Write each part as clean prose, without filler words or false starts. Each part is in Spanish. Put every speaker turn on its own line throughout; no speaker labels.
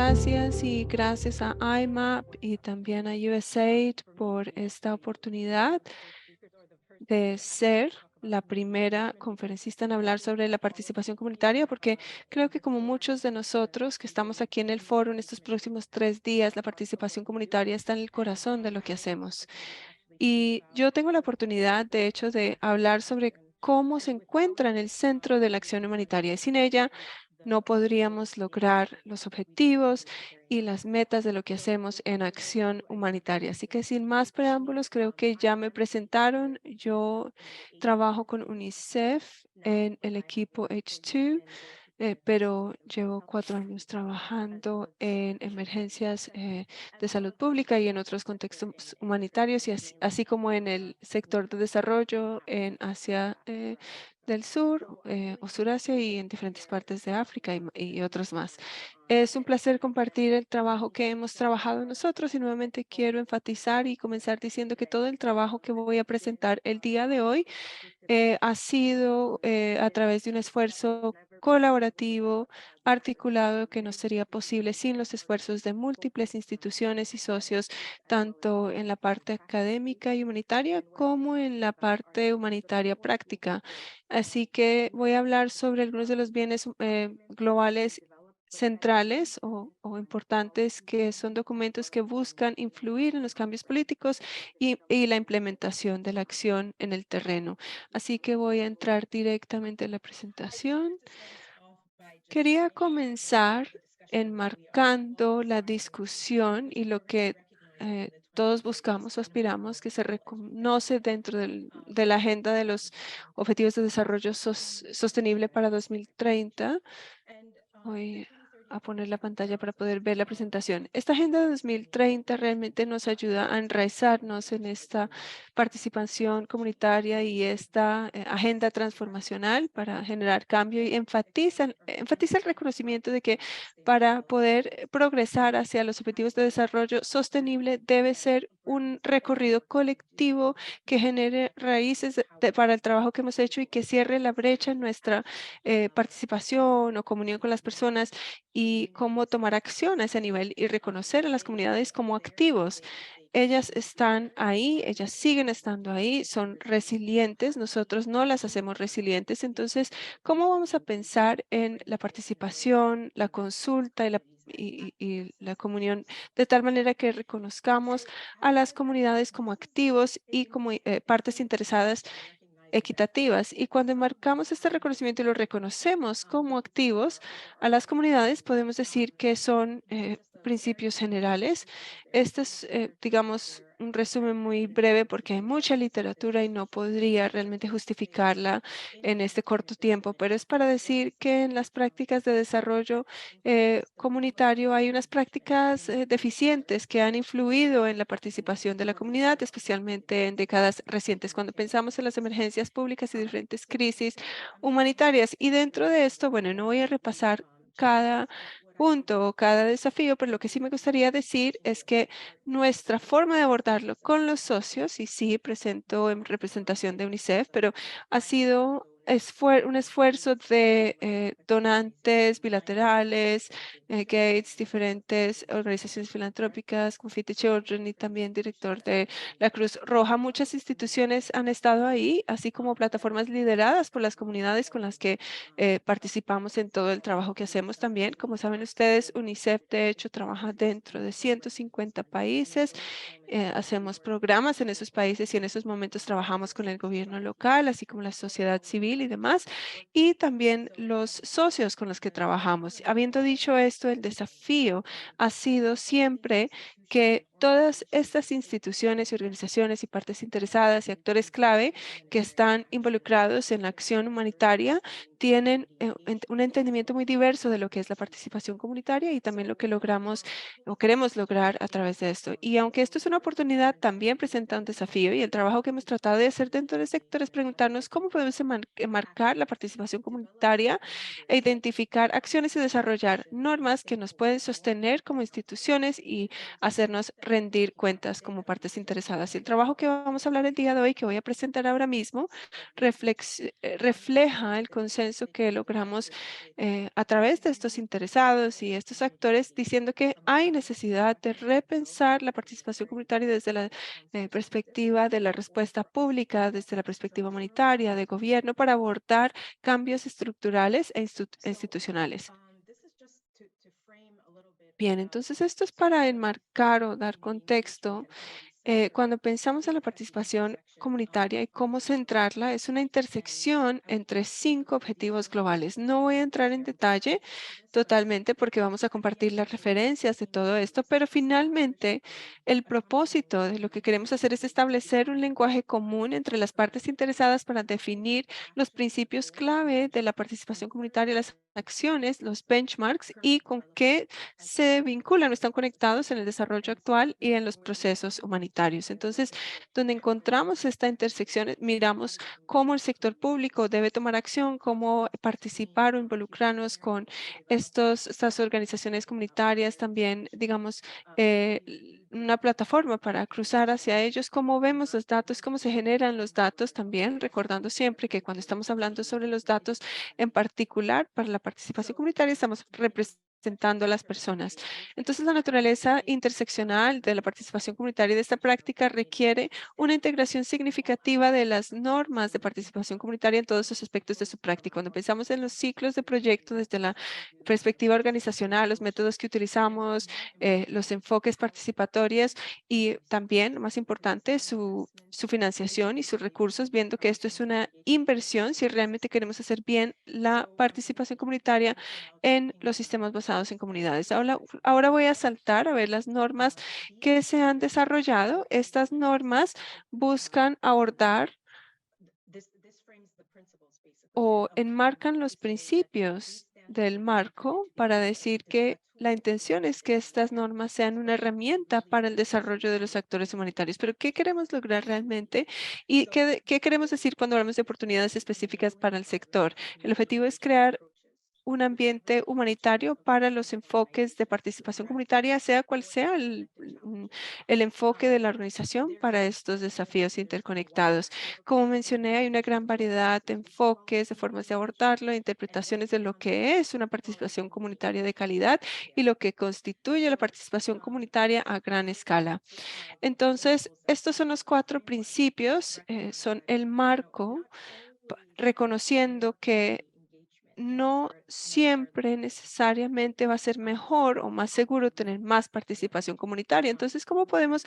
gracias y gracias a IMAP y también a USAID por esta oportunidad de ser la primera conferencista en hablar sobre la participación comunitaria, porque creo que como muchos de nosotros que estamos aquí en el foro en estos próximos 3 días, la participación comunitaria está en el corazón de lo que hacemos. Y yo tengo la oportunidad, de hecho, de hablar sobre cómo se encuentra en el centro de la acción humanitaria. Y sin ella, no podríamos lograr los objetivos y las metas de lo que hacemos en acción humanitaria. Así que sin más preámbulos, creo que ya me presentaron. Yo trabajo con UNICEF en el equipo H2, pero llevo 4 años trabajando en emergencias de salud pública y en otros contextos humanitarios, y así como en el sector de desarrollo en Asia del Sur o Surasia y en diferentes partes de África y otros más. Es un placer compartir el trabajo que hemos trabajado nosotros y nuevamente quiero enfatizar y comenzar diciendo que todo el trabajo que voy a presentar el día de hoy ha sido a través de un esfuerzo colaborativo, articulado, que no sería posible sin los esfuerzos de múltiples instituciones y socios, tanto en la parte académica y humanitaria como en la parte humanitaria práctica. Así que voy a hablar sobre algunos de los bienes globales centrales o importantes, que son documentos que buscan influir en los cambios políticos y la implementación de la acción en el terreno. Así que voy a entrar directamente en la presentación. Quería comenzar enmarcando la discusión y lo que todos buscamos o aspiramos, que se reconoce dentro de la agenda de los Objetivos de Desarrollo Sostenible para 2030. Voy a poner la pantalla para poder ver la presentación. Esta Agenda de 2030 realmente nos ayuda a enraizarnos en esta participación comunitaria y esta agenda transformacional para generar cambio, y enfatiza el reconocimiento de que para poder progresar hacia los objetivos de desarrollo sostenible debe ser un recorrido colectivo que genere raíces para el trabajo que hemos hecho y que cierre la brecha en nuestra participación o comunión con las personas, y cómo tomar acción a ese nivel y reconocer a las comunidades como activos. Ellas están ahí, ellas siguen estando ahí, son resilientes, nosotros no las hacemos resilientes. Entonces, ¿cómo vamos a pensar en la participación, la consulta y la comunión de tal manera que reconozcamos a las comunidades como activos y como partes interesadas equitativas? Y cuando enmarcamos este reconocimiento y lo reconocemos como activos a las comunidades, podemos decir que son principios generales. Este es, digamos, un resumen muy breve porque hay mucha literatura y no podría realmente justificarla en este corto tiempo, pero es para decir que en las prácticas de desarrollo comunitario hay unas prácticas deficientes que han influido en la participación de la comunidad, especialmente en décadas recientes, cuando pensamos en las emergencias públicas y diferentes crisis humanitarias. Y dentro de esto, bueno, no voy a repasar cada punto o cada desafío, pero lo que sí me gustaría decir es que nuestra forma de abordarlo con los socios, y sí presento en representación de UNICEF, pero ha sido un esfuerzo de donantes bilaterales, Gates, diferentes organizaciones filantrópicas, como Feed the Children y también director de la Cruz Roja. Muchas instituciones han estado ahí, así como plataformas lideradas por las comunidades con las que participamos en todo el trabajo que hacemos también. Como saben ustedes, UNICEF de hecho trabaja dentro de 150 países. Hacemos programas en esos países y en esos momentos trabajamos con el gobierno local, así como la sociedad civil y demás, y también los socios con los que trabajamos. Habiendo dicho esto, el desafío ha sido siempre que todas estas instituciones y organizaciones y partes interesadas y actores clave que están involucrados en la acción humanitaria tienen un entendimiento muy diverso de lo que es la participación comunitaria y también lo que logramos o queremos lograr a través de esto. Y aunque esto es una oportunidad, también presenta un desafío, y el trabajo que hemos tratado de hacer dentro del sector es preguntarnos cómo podemos enmarcar la participación comunitaria e identificar acciones y desarrollar normas que nos pueden sostener como instituciones y hacer hacernos rendir cuentas como partes interesadas. Y el trabajo que vamos a hablar el día de hoy, que voy a presentar ahora mismo, refleja el consenso que logramos a través de estos interesados y estos actores, diciendo que hay necesidad de repensar la participación comunitaria desde la perspectiva de la respuesta pública, desde la perspectiva humanitaria, de gobierno, para abordar cambios estructurales e institucionales. Bien, entonces esto es para enmarcar o dar contexto. Cuando pensamos en la participación comunitaria y cómo centrarla, es una intersección entre 5 objetivos globales. No voy a entrar en detalle totalmente porque vamos a compartir las referencias de todo esto, pero finalmente el propósito de lo que queremos hacer es establecer un lenguaje común entre las partes interesadas para definir los principios clave de la participación comunitaria, las acciones, los benchmarks y con qué se vinculan o están conectados en el desarrollo actual y en los procesos humanitarios. Entonces, donde encontramos esta intersección, miramos cómo el sector público debe tomar acción, cómo participar o involucrarnos con estas organizaciones comunitarias, también, digamos, una plataforma para cruzar hacia ellos, cómo vemos los datos, cómo se generan los datos también, recordando siempre que cuando estamos hablando sobre los datos, en particular para la participación comunitaria, estamos representando a las personas. Entonces, la naturaleza interseccional de la participación comunitaria de esta práctica requiere una integración significativa de las normas de participación comunitaria en todos los aspectos de su práctica. Cuando pensamos en los ciclos de proyecto desde la perspectiva organizacional, los métodos que utilizamos, los enfoques participatorios y también, lo más importante, su financiación y sus recursos, viendo que esto es una inversión si realmente queremos hacer bien la participación comunitaria en los sistemas basados en comunidades. Ahora voy a saltar a ver las normas que se han desarrollado. Estas normas buscan abordar o enmarcan los principios del marco para decir que la intención es que estas normas sean una herramienta para el desarrollo de los actores humanitarios. Pero ¿qué queremos lograr realmente? ¿Y qué queremos decir cuando hablamos de oportunidades específicas para el sector? El objetivo es crear un ambiente humanitario para los enfoques de participación comunitaria, sea cual sea el enfoque de la organización para estos desafíos interconectados. Como mencioné, hay una gran variedad de enfoques, de formas de abordarlo, de interpretaciones de lo que es una participación comunitaria de calidad y lo que constituye la participación comunitaria a gran escala. Entonces, estos son los 4 principios, son el marco, reconociendo que no siempre necesariamente va a ser mejor o más seguro tener más participación comunitaria. Entonces, ¿cómo podemos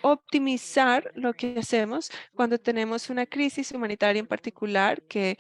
optimizar lo que hacemos cuando tenemos una crisis humanitaria en particular que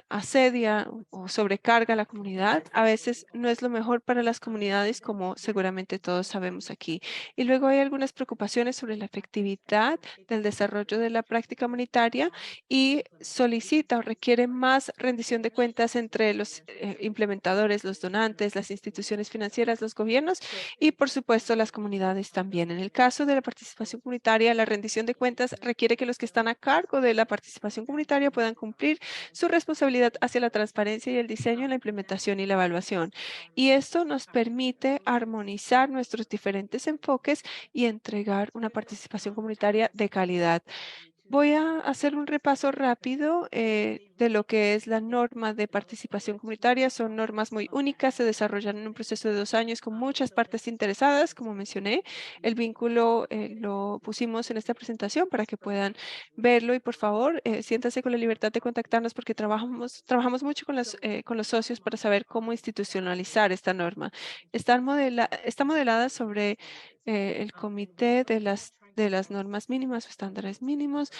asedia o sobrecarga a la comunidad? A veces no es lo mejor para las comunidades, como seguramente todos sabemos aquí. Y luego hay algunas preocupaciones sobre la efectividad del desarrollo de la práctica humanitaria y solicita o requiere más rendición de cuentas entre los implementadores, los donantes, las instituciones financieras, los gobiernos y, por supuesto, las comunidades también. En el caso de la participación comunitaria, la rendición de cuentas requiere que los que están a cargo de la participación comunitaria puedan cumplir su responsabilidad hacia la transparencia y el diseño, la implementación y la evaluación. Y esto nos permite armonizar nuestros diferentes enfoques y entregar una participación comunitaria de calidad. Voy a hacer un repaso rápido de lo que es la norma de participación comunitaria. Son normas muy únicas, se desarrollan en un proceso de 2 años con muchas partes interesadas, como mencioné. El vínculo lo pusimos en esta presentación para que puedan verlo y por favor siéntase con la libertad de contactarnos porque trabajamos mucho con los socios para saber cómo institucionalizar esta norma. Está modelada sobre el comité de las normas mínimas o estándares mínimos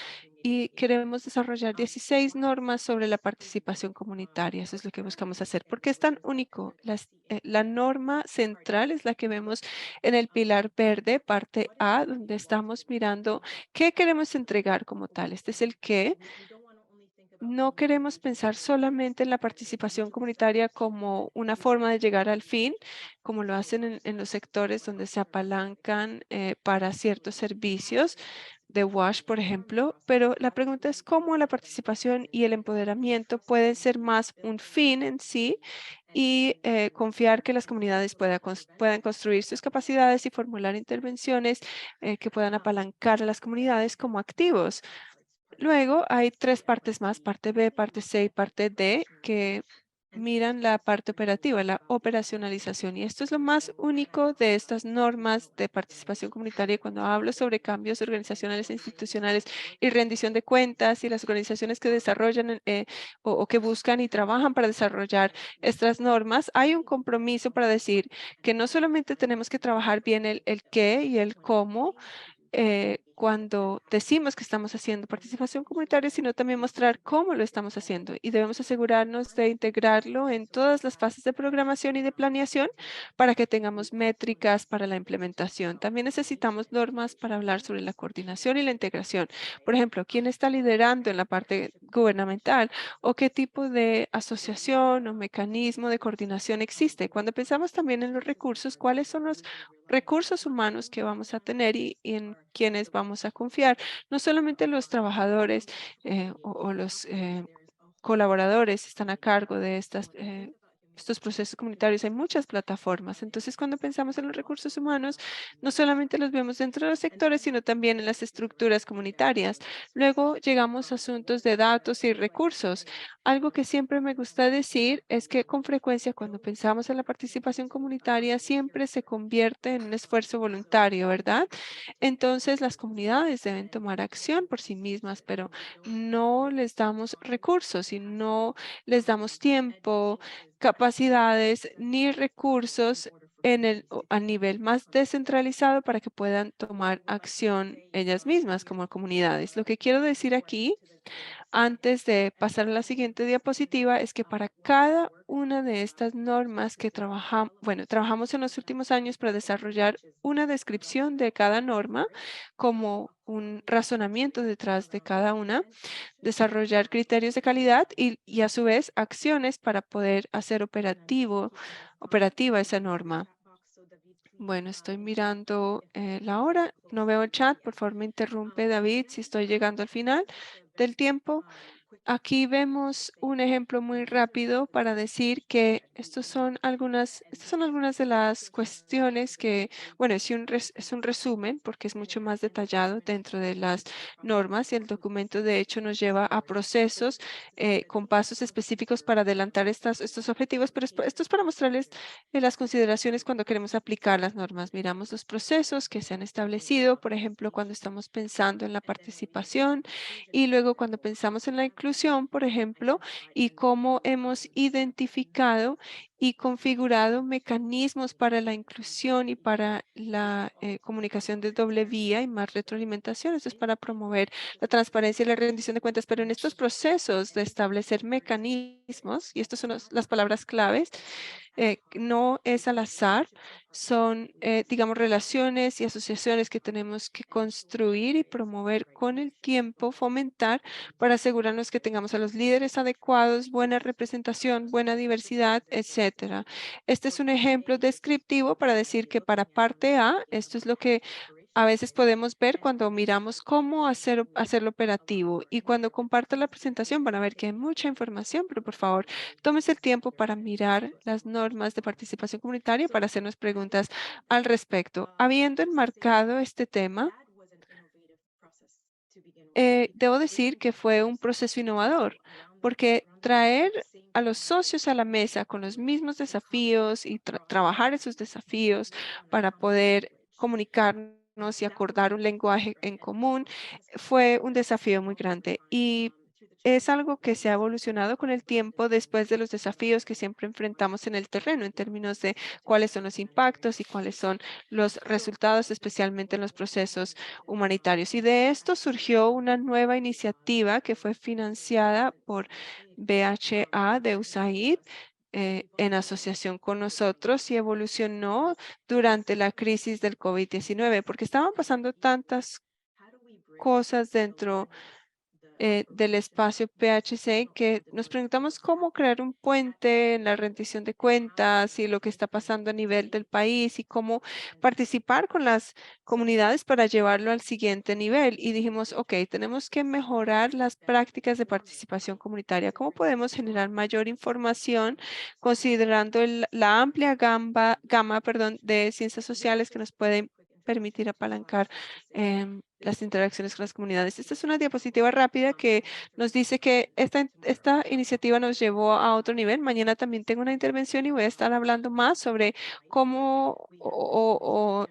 y queremos desarrollar 16 normas sobre la participación comunitaria. Eso es lo que buscamos hacer. ¿Por qué es tan único? La norma central es la que vemos en el pilar verde, parte A, donde estamos mirando qué queremos entregar como tal. Este es el qué. No queremos pensar solamente en la participación comunitaria como una forma de llegar al fin, como lo hacen en los sectores donde se apalancan para ciertos servicios de WASH, por ejemplo, pero la pregunta es cómo la participación y el empoderamiento pueden ser más un fin en sí y confiar que las comunidades puedan construir sus capacidades y formular intervenciones que puedan apalancar a las comunidades como activos. Luego hay tres partes más, parte B, parte C y parte D, que miran la parte operativa, la operacionalización. Y esto es lo más único de estas normas de participación comunitaria. Y cuando hablo sobre cambios organizacionales e institucionales y rendición de cuentas y las organizaciones que desarrollan o que buscan y trabajan para desarrollar estas normas, hay un compromiso para decir que no solamente tenemos que trabajar bien el qué y el cómo, cuando decimos que estamos haciendo participación comunitaria, sino también mostrar cómo lo estamos haciendo y debemos asegurarnos de integrarlo en todas las fases de programación y de planeación para que tengamos métricas para la implementación. También necesitamos normas para hablar sobre la coordinación y la integración. Por ejemplo, quién está liderando en la parte gubernamental o qué tipo de asociación o mecanismo de coordinación existe. Cuando pensamos también en los recursos, ¿cuáles son los recursos humanos que vamos a tener y en quienes vamos a confiar? No solamente los trabajadores o los colaboradores están a cargo de estos procesos comunitarios. Hay muchas plataformas. Entonces, cuando pensamos en los recursos humanos, no solamente los vemos dentro de los sectores, sino también en las estructuras comunitarias. Luego llegamos a asuntos de datos y recursos. Algo que siempre me gusta decir es que con frecuencia cuando pensamos en la participación comunitaria, siempre se convierte en un esfuerzo voluntario, ¿verdad? Entonces, las comunidades deben tomar acción por sí mismas, pero no les damos recursos y no les damos tiempo, capacidades ni recursos a nivel más descentralizado para que puedan tomar acción ellas mismas como comunidades. Lo que quiero decir aquí antes de pasar a la siguiente diapositiva es que para cada una de estas normas que trabajamos en los últimos años para desarrollar una descripción de cada norma como un razonamiento detrás de cada una, desarrollar criterios de calidad y a su vez acciones para poder hacer operativa esa norma. Bueno, estoy mirando la hora, no veo el chat, por favor me interrumpe David si estoy llegando al final del tiempo. Aquí vemos un ejemplo muy rápido para decir que estas son algunas de las cuestiones que, bueno, es un resumen porque es mucho más detallado dentro de las normas y el documento de hecho nos lleva a procesos con pasos específicos para adelantar estos objetivos, pero esto es para mostrarles las consideraciones cuando queremos aplicar las normas. Miramos los procesos que se han establecido, por ejemplo, cuando estamos pensando en la participación y luego cuando pensamos en la inclusión, por ejemplo, y cómo hemos identificado y configurado mecanismos para la inclusión y para la comunicación de doble vía y más retroalimentación. Esto es para promover la transparencia y la rendición de cuentas, pero en estos procesos de establecer mecanismos, y estas son las palabras claves, no es al azar, son, digamos, relaciones y asociaciones que tenemos que construir y promover con el tiempo, fomentar para asegurarnos que tengamos a los líderes adecuados, buena representación, buena diversidad, etcétera. Este es un ejemplo descriptivo para decir que para parte A, esto es lo que a veces podemos ver cuando miramos cómo hacerlo operativo y cuando comparto la presentación van a ver que hay mucha información, pero por favor, tómese el tiempo para mirar las normas de participación comunitaria para hacernos preguntas al respecto. Habiendo enmarcado este tema, debo decir que fue un proceso innovador, porque traer a los socios a la mesa con los mismos desafíos y trabajar esos desafíos para poder comunicarnos y acordar un lenguaje en común fue un desafío muy grande. Y es algo que se ha evolucionado con el tiempo después de los desafíos que siempre enfrentamos en el terreno en términos de cuáles son los impactos y cuáles son los resultados, especialmente en los procesos humanitarios. Y de esto surgió una nueva iniciativa que fue financiada por BHA de USAID en asociación con nosotros y evolucionó durante la crisis del COVID-19, porque estaban pasando tantas cosas dentro del espacio PHC, que nos preguntamos cómo crear un puente en la rendición de cuentas y lo que está pasando a nivel del país y cómo participar con las comunidades para llevarlo al siguiente nivel. Y dijimos, ok, tenemos que mejorar las prácticas de participación comunitaria. ¿Cómo podemos generar mayor información considerando la amplia gama, perdón, de ciencias sociales que nos pueden permitir apalancar las interacciones con las comunidades? Esta es una diapositiva rápida que nos dice que esta iniciativa nos llevó a otro nivel. Mañana también tengo una intervención y voy a estar hablando más sobre cómo o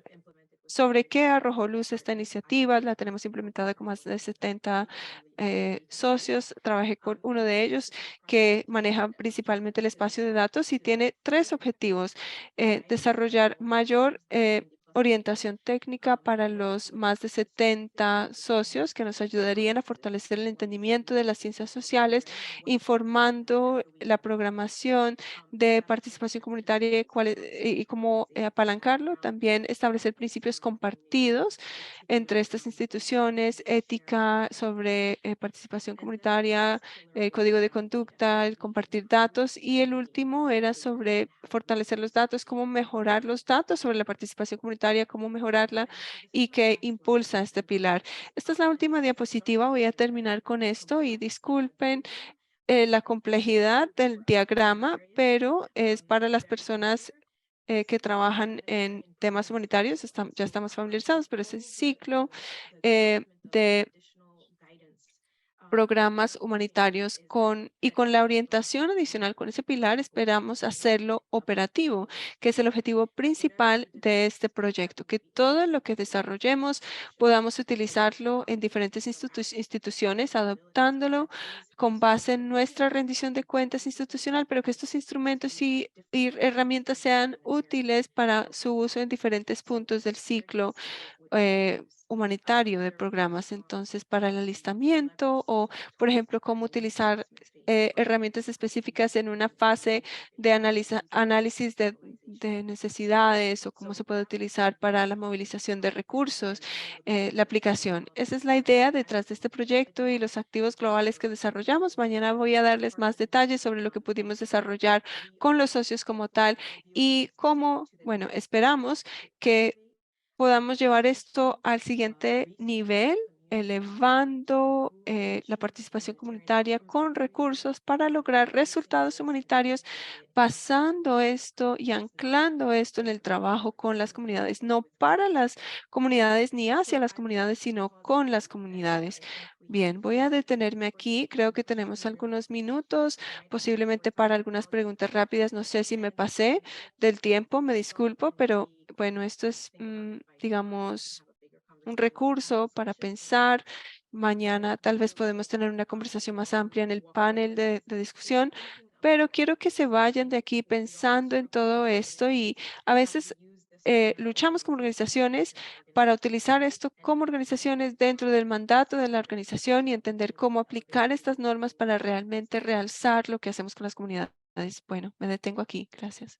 sobre qué arrojó luz esta iniciativa. La tenemos implementada con más de 70 socios. Trabajé con uno de ellos que maneja principalmente el espacio de datos y tiene tres objetivos: desarrollar mayor orientación técnica para los más de 70 socios que nos ayudarían a fortalecer el entendimiento de las ciencias sociales, informando la programación de participación comunitaria y cómo apalancarlo. También establecer principios compartidos entre estas instituciones, ética sobre participación comunitaria, el código de conducta, el compartir datos. Y el último era sobre fortalecer los datos, cómo mejorar los datos sobre la participación comunitaria, cómo mejorarla y qué impulsa este pilar. Esta es la última diapositiva. Voy a terminar con esto y disculpen la complejidad del diagrama, pero es para las personas que trabajan en temas humanitarios. Ya estamos familiarizados, pero es el ciclo de programas humanitarios y con la orientación adicional con ese pilar esperamos hacerlo operativo, que es el objetivo principal de este proyecto, que todo lo que desarrollemos podamos utilizarlo en diferentes instituciones, adoptándolo con base en nuestra rendición de cuentas institucional, pero que estos instrumentos y herramientas sean útiles para su uso en diferentes puntos del ciclo humanitario de programas. Entonces, para el alistamiento o, por ejemplo, cómo utilizar herramientas específicas en una fase de análisis de necesidades o cómo se puede utilizar para la movilización de recursos, la aplicación. Esa es la idea detrás de este proyecto y los activos globales que desarrollamos. Mañana voy a darles más detalles sobre lo que pudimos desarrollar con los socios como tal y cómo, bueno, esperamos que podamos llevar esto al siguiente nivel, elevando la participación comunitaria con recursos para lograr resultados humanitarios, basando esto y anclando esto en el trabajo con las comunidades, no para las comunidades ni hacia las comunidades, sino con las comunidades. Bien, voy a detenerme aquí. Creo que tenemos algunos minutos, posiblemente para algunas preguntas rápidas. No sé si me pasé del tiempo, me disculpo, pero bueno, esto es, digamos, un recurso para pensar. Mañana tal vez podemos tener una conversación más amplia en el panel de discusión, pero quiero que se vayan de aquí pensando en todo esto y a veces luchamos como organizaciones para utilizar esto como organizaciones dentro del mandato de la organización y entender cómo aplicar estas normas para realmente realzar lo que hacemos con las comunidades. Bueno, me detengo aquí. Gracias.